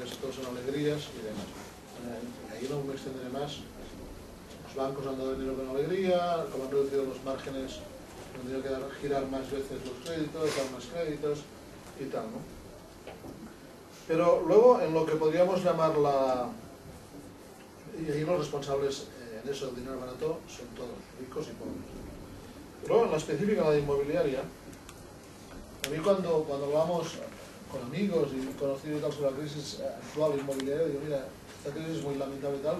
entonces todo son alegrías y demás. Y ahí no me extenderé más. Los bancos han dado dinero con alegría, como han reducido los márgenes, han tenido que girar más veces los créditos, dar más créditos y tal, ¿no? Pero luego, en lo que podríamos llamar y ahí los responsables en eso del dinero barato son todos, ricos y pobres. Luego, en la específica, la de inmobiliaria, a mí cuando vamos con amigos y conocidos y tal sobre la crisis actual inmobiliaria, digo, mira, esta crisis es muy lamentable y tal,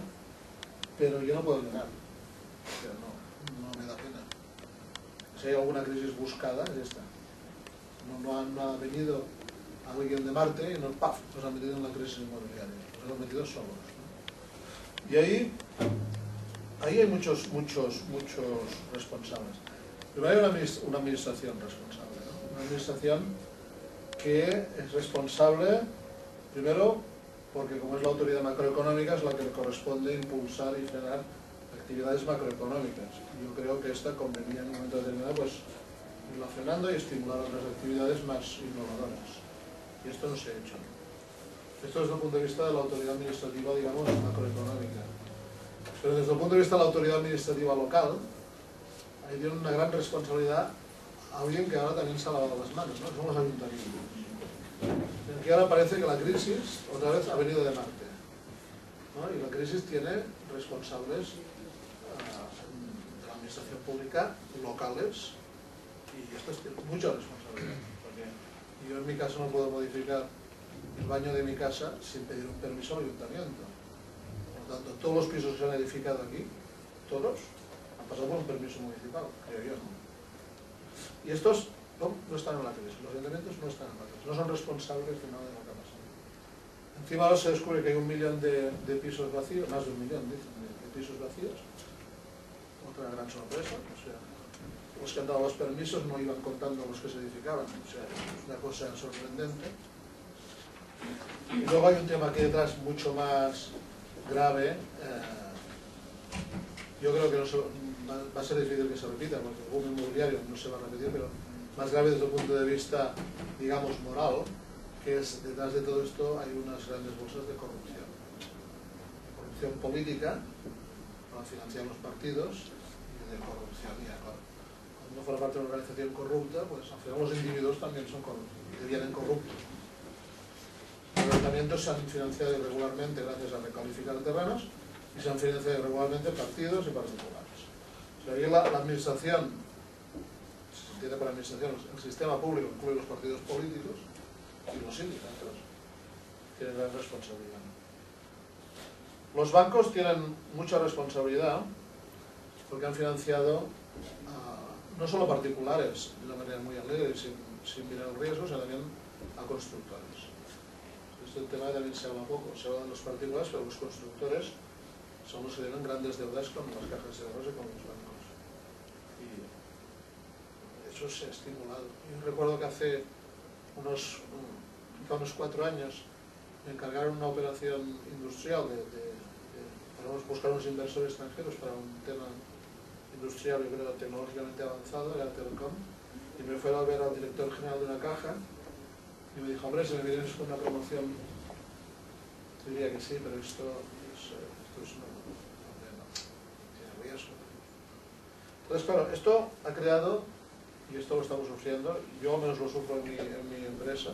pero yo no puedo negar. O sea, no me da pena. Si hay alguna crisis buscada, es esta. No ha venido alguien de Marte y nos han metido en la crisis inmobiliaria. Nos han metido solos, ¿no? Y ahí hay muchos responsables. Primero hay una administración responsable, ¿no? Una administración que es responsable, primero, porque como es la autoridad macroeconómica, es la que le corresponde impulsar y frenar actividades macroeconómicas. Yo creo que esta convenía en un momento determinado pues irla frenando y estimular otras actividades más innovadoras. Y esto no se ha hecho. Esto desde el punto de vista de la autoridad administrativa, digamos, macroeconómica. Pero desde el punto de vista de la autoridad administrativa local, ahí tiene una gran responsabilidad alguien que ahora también se ha lavado las manos, ¿no? Son los ayuntamientos. En que ahora parece que la crisis otra vez ha venido de Marte, ¿no? Y la crisis tiene responsables de la administración pública locales y esto tiene mucha responsabilidad, porque yo en mi caso no puedo modificar el baño de mi casa sin pedir un permiso al ayuntamiento. Por lo tanto, todos los pisos que se han edificado aquí, todos, han pasado por un permiso municipal, creo yo, ¿no? Y estos no están en la crisis, los ayuntamientos no están en la crisis, no son responsables de nada de lo que ha pasado. Encima ahora se descubre que hay 1 millón de pisos vacíos, más de 1 millón, dicen, de pisos vacíos. Otra gran sorpresa, o sea, los que han dado los permisos no iban contando los que se edificaban, o sea, es una cosa sorprendente. Y luego hay un tema aquí detrás mucho más grave, yo creo que va a ser difícil que se repita, porque el boom inmobiliario no se va a repetir, pero más grave desde el punto de vista, digamos, moral, que es detrás de todo esto hay unas grandes bolsas de corrupción. Corrupción política, para financiar los partidos, y de corrupción, claro. Cuando uno forma parte de una organización corrupta, pues al final los individuos también son corruptos, devienen corruptos. Los ayuntamientos se han financiado irregularmente gracias a recalificar terrenos y se han financiado irregularmente partidos y particulares. O sea, ahí la administración, si se entiende por administración, el sistema público incluye los partidos políticos y los sindicatos, tienen gran responsabilidad. Los bancos tienen mucha responsabilidad porque han financiado no solo particulares de una manera muy alegre, sin mirar el riesgo, sino también a constructores. Este tema también se habla poco, se habla de los particulares, pero los constructores son los que tienen grandes deudas con las cajas de ahorros y con los bancos. Y eso se ha estimulado. Yo recuerdo que hace unos 4 años me encargaron una operación industrial para buscar unos inversores extranjeros para un tema industrial, yo creo, tecnológicamente avanzado, era Telecom, y me fue a ver al director general de una caja y me dijo, hombre, si me vienes con una promoción, diría que sí, pero esto es no tiene riesgo. Entonces, claro, esto ha creado, y esto lo estamos sufriendo, yo al menos lo sufro en mi empresa,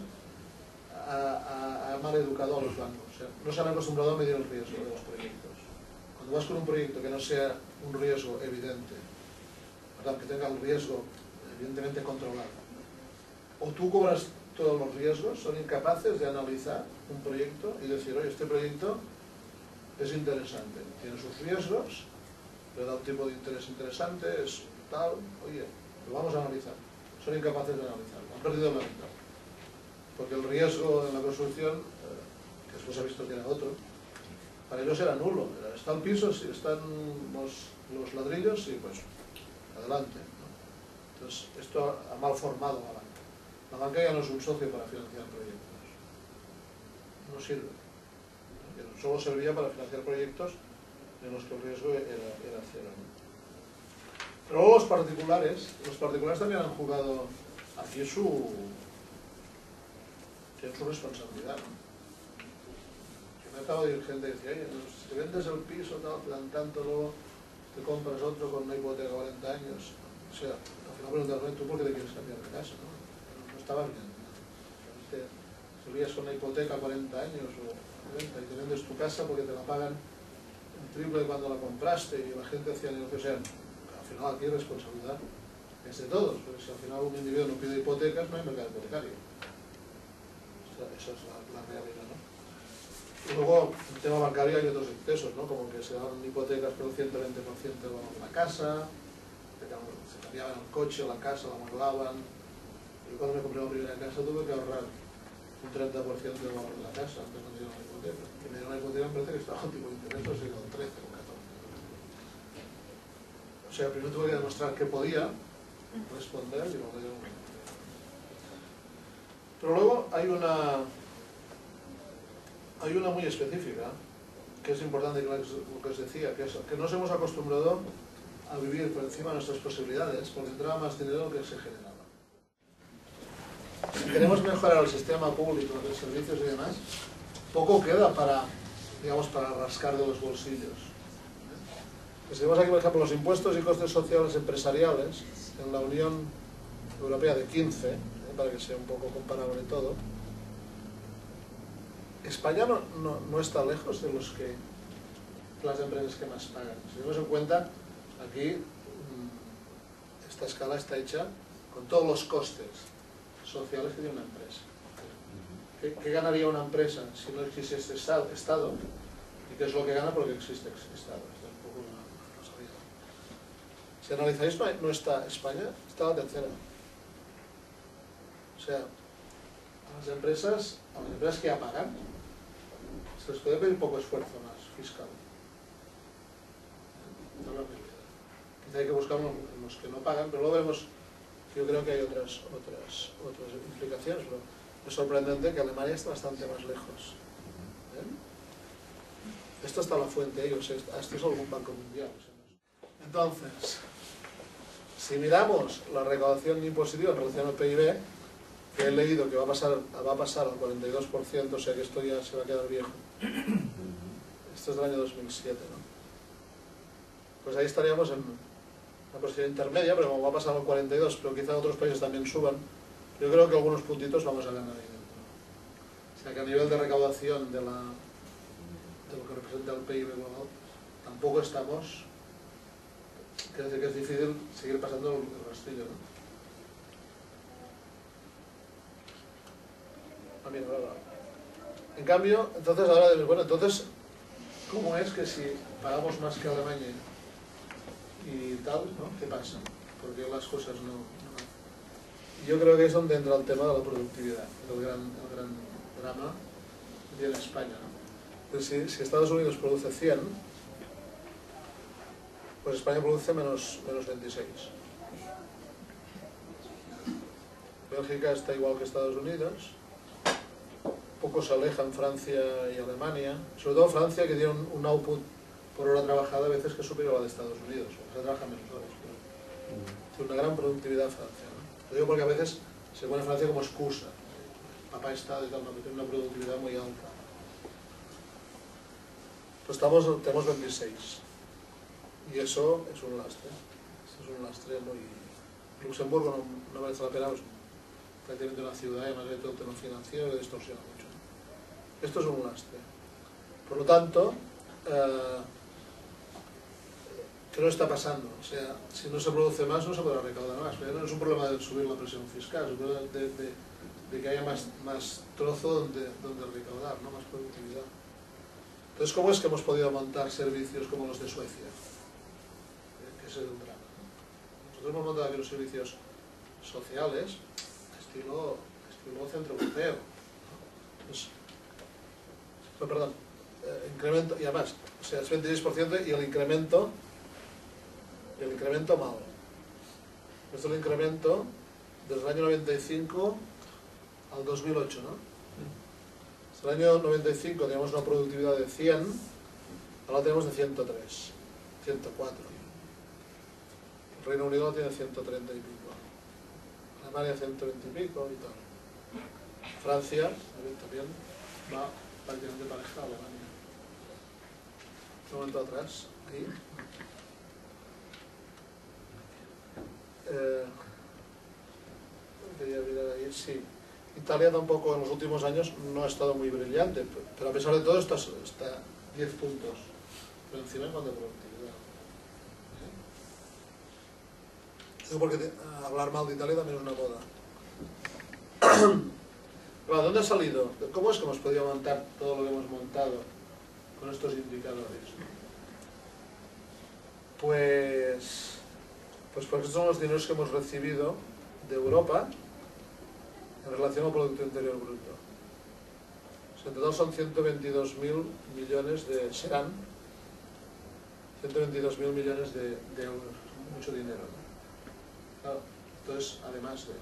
ha maleducado a los bancos. O sea, no se han acostumbrado a medir el riesgo de los proyectos. Cuando vas con un proyecto que no sea un riesgo evidente, ¿verdad? Que tenga el riesgo evidentemente controlado, o tú cobras todos los riesgos, son incapaces de analizar un proyecto y decir, oye, este proyecto es interesante, tiene sus riesgos, le da un tipo de interés interesante, es tal, oye, lo vamos a analizar. Son incapaces de analizarlo, han perdido la venta. Porque el riesgo en la construcción, que después ha visto que era otro, para ellos era nulo. Está el piso, si están los ladrillos, sí, pues adelante, ¿no? Entonces, esto ha mal formado a la banca. La banca ya no es un socio para financiar proyectos. No sirve. Solo servía para financiar proyectos en los que el riesgo era cero, ¿no? Pero luego los particulares también han jugado aquí tienen su responsabilidad, ¿no? me acabo de ir gente que decía, oye, si vendes el piso, tal, te dan tanto, luego te compras otro con una hipoteca de 40 años. O sea, al final preguntas, ¿tú por qué te quieres cambiar de casa? No estaba bien. Si vivías con una hipoteca 40 años o 30 y te vendes tu casa porque te la pagan el triple de cuando la compraste y la gente hacía negocios, o sea, al final aquí responsabilidad es de todos, porque si al final un individuo no pide hipotecas, no hay mercado hipotecario. Esa es la realidad, ¿no? Y luego, en el tema bancario hay otros excesos, ¿no? Como que se daban hipotecas por el 120% de la casa, se cambiaban el coche, la casa, la amueblaban. Yo cuando me compré la primera casa tuve que ahorrar un 30% del valor de la casa antes de tener una hipoteca. Y me dio una hipoteca, me parece que estaba bajo tipo de interés, o sea, con 13 o 14. O sea, primero tuve que demostrar que podía responder y luego yo... Pero luego hay una muy específica, que es importante, lo que os decía, que nos hemos acostumbrado a vivir por encima de nuestras posibilidades, porque entraba más dinero que se generaba. Si queremos mejorar el sistema público de servicios y demás, poco queda para, digamos, para rascar de los bolsillos. Si vemos aquí, por ejemplo, los impuestos y costes sociales empresariales en la Unión Europea de 15, para que sea un poco comparable todo, España no está lejos de las empresas que más pagan. Si tenemos en cuenta, aquí esta escala está hecha con todos los costes sociales que tiene una empresa. ¿Qué ganaría una empresa si no existiese Estado? ¿Y qué es lo que gana porque existe Estado? Esto es un poco una salida. Si analizáis, no está España, está la tercera. O sea, a las empresas que ya pagan, se les puede pedir poco esfuerzo más fiscal. No es la realidad. Quizá hay que buscar en los que no pagan, pero luego veremos, yo creo que hay otras implicaciones, pero es sorprendente que Alemania está bastante más lejos. Esto está la fuente de ellos, esto es algún banco mundial. Entonces, si miramos la recaudación impositiva en relación al PIB, que he leído que va a pasar al 42%, o sea que esto ya se va a quedar viejo. Esto es del año 2007, ¿no? Pues ahí estaríamos en una posición intermedia, pero como va a pasar al 42%, pero quizá otros países también suban, yo creo que algunos puntitos vamos a ganar ahí dentro. O sea que a nivel de recaudación de lo que representa el PIB global, tampoco estamos, quiere decir que es difícil seguir pasando el rastrillo, ¿no? En cambio, entonces ahora, bueno, entonces, ¿cómo es que si pagamos más que Alemania y tal, ¿no? ¿Qué pasa? Porque las cosas no... Yo creo que es donde entra el tema de la productividad, el gran drama que tiene España, ¿no? Entonces, si Estados Unidos produce 100, pues España produce menos 26. Bélgica está igual que Estados Unidos. Poco se alejan Francia y Alemania, sobre todo Francia, que tiene un output por hora trabajada a veces que es superior a la de Estados Unidos, o sea, trabaja menos horas, pero tiene una gran productividad Francia, ¿no? Lo digo porque a veces se pone Francia como excusa, papá está y tal, no, que tiene una productividad muy alta. Pues tenemos 26, y eso es un lastre, ¿no? Y Luxemburgo no merece la pena, pues, prácticamente una ciudad, y además de todo el tema financiero que distorsiona mucho. Esto es un lastre. Por lo tanto, ¿qué nos está pasando? O sea, si no se produce más, no se podrá recaudar más. Pero no es un problema de subir la presión fiscal, es un problema de que haya más trozo donde recaudar, ¿no? Más productividad. Entonces, ¿cómo es que hemos podido montar servicios como los de Suecia? Que ese es el drama, ¿no? Nosotros hemos montado aquí los servicios sociales estilo centro europeo, ¿no? Pues, perdón, incremento, y además, o sea, es 26% y el incremento malo. Esto es el incremento desde el año 95 al 2008, ¿no? Hasta el año 95 teníamos una productividad de 100, ahora tenemos de 103, 104. El Reino Unido tiene 130 y pico. Alemania 120 y pico y tal. Francia también va prácticamente pareja a Alemania. un momento atrás, ahí. Quería mirar ahí, sí. Italia tampoco en los últimos años no ha estado muy brillante, pero a pesar de todo está 10 puntos por encima en cuanto a productividad. Digo porque hablar mal de Italia también es una moda. Bueno, ¿dónde ha salido? ¿Cómo es que hemos podido montar todo lo que hemos montado con estos indicadores? Pues porque estos son los dineros que hemos recibido de Europa en relación al Producto Interior Bruto. O sea, en total son 122.000 millones de... serán 122.000 millones de euros. Mucho dinero, ¿no? Claro, entonces, además de...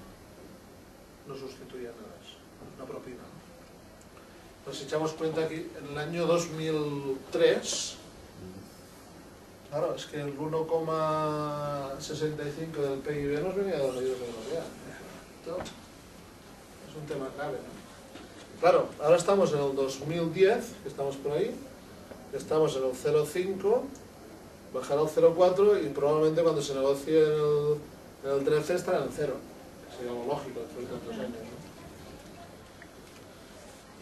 no sustituye nada, es una propina, ¿no? Pues si echamos cuenta aquí, en el año 2003, claro, es que el 1,65 del PIB nos venía de los ayudos de la Unión Europea. Esto es un tema grave, ¿no? Claro, ahora estamos en el 2010, que estamos por ahí, estamos en el 0,5, bajará al 0,4 y probablemente cuando se negocie en el 13 estará en el 0. Sería lo lógico después de tantos años, ¿no?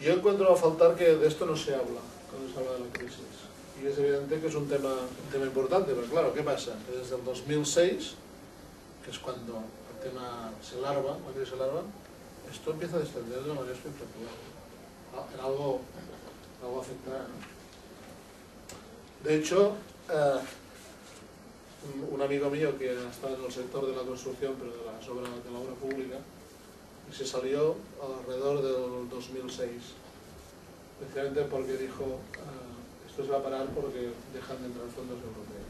Yo encuentro a faltar que de esto no se habla cuando se habla de la crisis. Y es evidente que es un tema importante, pero claro, ¿qué pasa? Que desde el 2006, que es cuando el tema se larva, la crisis se larva, esto empieza a descender de una manera espectacular. En algo afectará, ¿no? De hecho, un amigo mío que está en el sector de la construcción, pero de la obra pública, y se salió alrededor del 2006, especialmente porque dijo esto se va a parar porque dejan de entrar fondos europeos.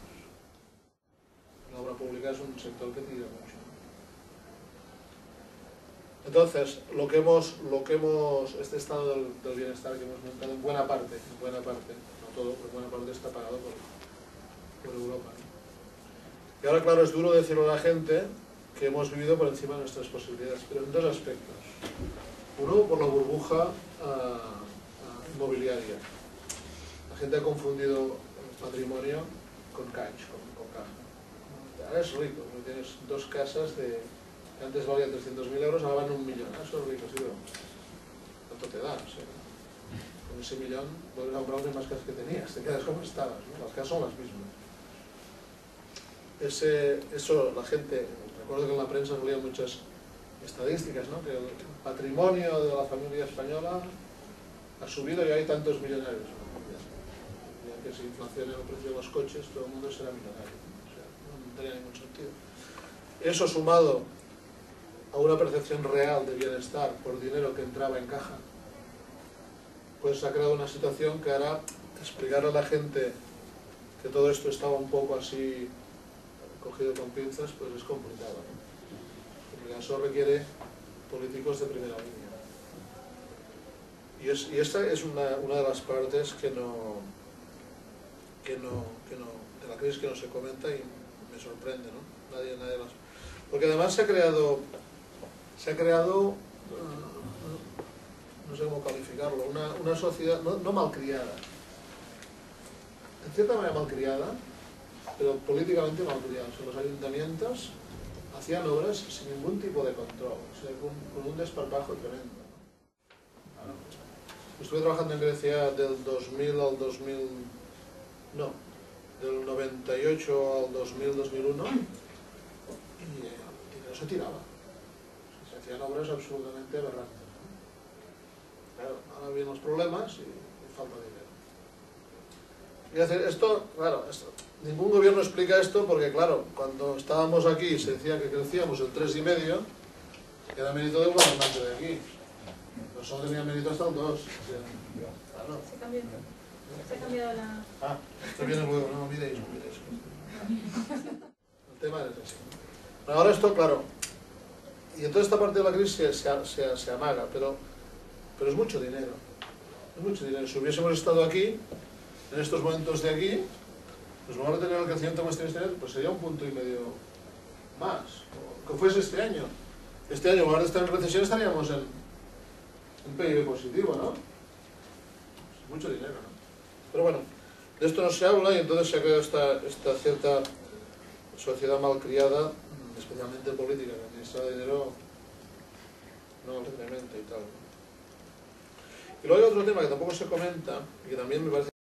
La obra pública es un sector que tira mucho. Entonces, este estado del bienestar que hemos montado en buena parte, no todo, pero en buena parte está pagado por Europa, ¿no? Y ahora, claro, es duro decirle a la gente que hemos vivido por encima de nuestras posibilidades, pero en dos aspectos. Uno, por la burbuja inmobiliaria. La gente ha confundido el patrimonio con cash, con caja. Ahora es rico, porque tienes dos casas que antes valían 300.000 euros, ahora van 1 millón. Eso es rico, sí, pero ¿cuánto te da? O sea, con ese millón puedes comprar las mismas casas que tenías, te quedas como estabas, ¿no? Las casas son las mismas. Eso la gente, recuerdo que en la prensa salían muchas estadísticas, ¿no? Que el patrimonio de la familia española ha subido y hay tantos millonarios. Ya que si inflaciona el precio de los coches, todo el mundo será millonario. O sea, no tenía ningún sentido. Eso sumado a una percepción real de bienestar por dinero que entraba en caja, pues ha creado una situación que hará explicar a la gente que todo esto estaba un poco así cogido con pinzas, pues es complicado, ¿no? Porque eso requiere políticos de primera línea. Y esta es una de las partes de la crisis que no se comenta y me sorprende, ¿no? Nadie las... Porque además se ha creado no sé cómo calificarlo, una sociedad no malcriada, en cierta manera malcriada, pero políticamente malcriada. O sea, los ayuntamientos hacían obras sin ningún tipo de control, o sea, con un desparpajo tremendo, ¿no? Estuve trabajando en Grecia del 2000 al 2000, no, del 98 al 2000, 2001, y no se tiraba. Se hacían obras absolutamente aberrantes, ¿no? Claro, ahora vienen los problemas y falta dinero. Y esto, claro, ningún gobierno explica esto porque, claro, cuando estábamos aquí se decía que crecíamos el 3,5, que era mérito del gobernante de aquí. Pero solo tenía mérito hasta el 2. O sea, claro. Se ha cambiado la... Esto viene luego, no miréis. El tema es así. Bueno, ahora esto, claro. Y entonces esta parte de la crisis se amaga, pero es mucho dinero. Es mucho dinero. Si hubiésemos estado aquí, en estos momentos de aquí, pues en lugar de tener el crecimiento que hemos tenido este año, pues sería 1,5 puntos más. O que fuese este año. Este año, en lugar de estar en recesión, estaríamos en PIB positivo, ¿no? Pues mucho dinero, ¿no? Pero bueno, De esto no se habla y entonces se ha creado esta cierta sociedad malcriada, especialmente política, que administra dinero no alegremente y tal. Y luego hay otro tema que tampoco se comenta y que también me parece